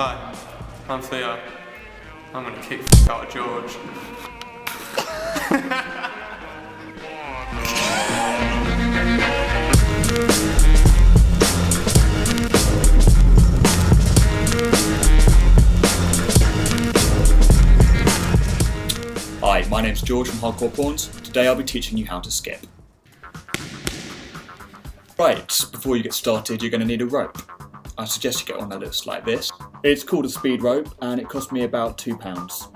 Hi, I'm Theo. I'm gonna kick the out of George. Hi, my name's George from Hardcore Pawns. Today I'll be teaching you how to skip. Right, before you get started you're going to need a rope. I suggest you get one that looks like this. It's called a speed rope and it cost me about £2.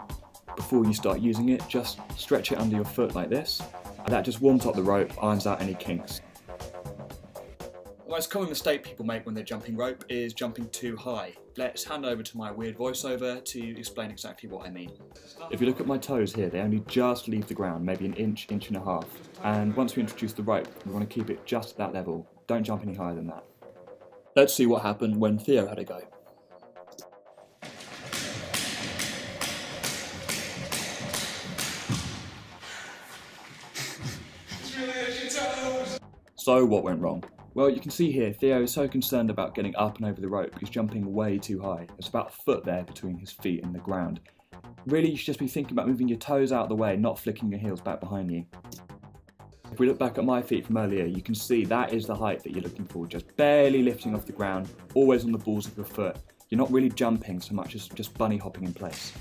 Before you start using it, just stretch it under your foot like this. And that just warms up the rope, irons out any kinks. The most common mistake people make when they're jumping rope is jumping too high. Let's hand over to my weird voiceover to explain exactly what I mean. If you look at my toes here, they only just leave the ground, maybe an inch, inch and a half. And once we introduce the rope, we want to keep it just at that level. Don't jump any higher than that. Let's see what happened when Theo had a go. So what went wrong? Well, you can see here, Theo is so concerned about getting up and over the rope, he's jumping way too high. There's about a foot there between his feet and the ground. Really, you should just be thinking about moving your toes out of the way, not flicking your heels back behind you. If we look back at my feet from earlier, you can see that is the height that you're looking for, just barely lifting off the ground, always on the balls of your foot. You're not really jumping so much as just bunny hopping in place.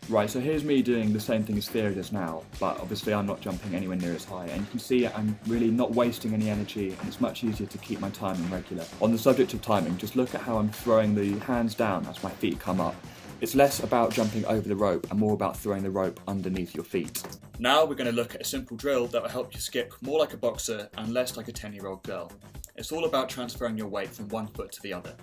Right, so here's me doing the same thing as Theo does now, but obviously I'm not jumping anywhere near as high, and you can see I'm really not wasting any energy, and it's much easier to keep my timing regular. On the subject of timing, just look at how I'm throwing the hands down as my feet come up. It's less about jumping over the rope and more about throwing the rope underneath your feet. Now we're going to look at a simple drill that will help you skip more like a boxer and less like a 10-year-old girl. It's all about transferring your weight from one foot to the other.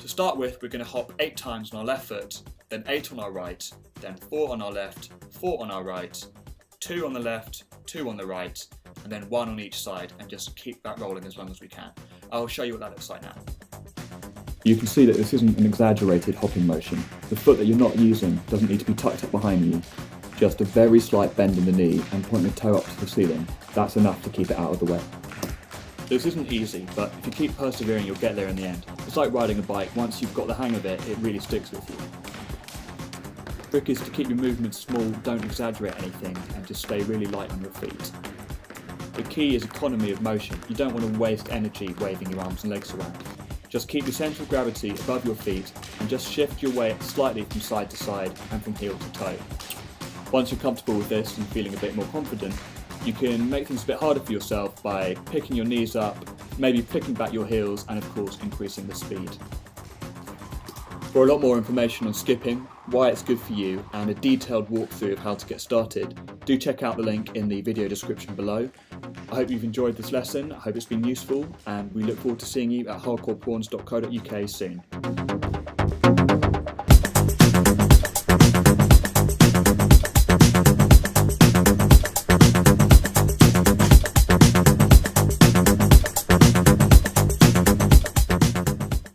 To start with, we're going to hop 8 times on our left foot, then 8 on our right, then 4 on our left, 4 on our right, 2 on the left, 2 on the right, and then 1 on each side, and just keep that rolling as long as we can. I'll show you what that looks like now. You can see that this isn't an exaggerated hopping motion. The foot that you're not using doesn't need to be tucked up behind you. Just a very slight bend in the knee and point the toe up to the ceiling. That's enough to keep it out of the way. This isn't easy, but if you keep persevering you'll get there in the end. It's like riding a bike, once you've got the hang of it, it really sticks with you. The trick is to keep your movements small, don't exaggerate anything, and just stay really light on your feet. The key is economy of motion. You don't want to waste energy waving your arms and legs around. Just keep your centre of gravity above your feet and just shift your weight slightly from side to side and from heel to toe. Once you're comfortable with this and feeling a bit more confident, you can make things a bit harder for yourself by picking your knees up, maybe flicking back your heels, and of course increasing the speed. For a lot more information on skipping, why it's good for you, and a detailed walkthrough of how to get started, do check out the link in the video description below. I hope you've enjoyed this lesson, I hope it's been useful, and we look forward to seeing you at hardcorepawns.co.uk soon.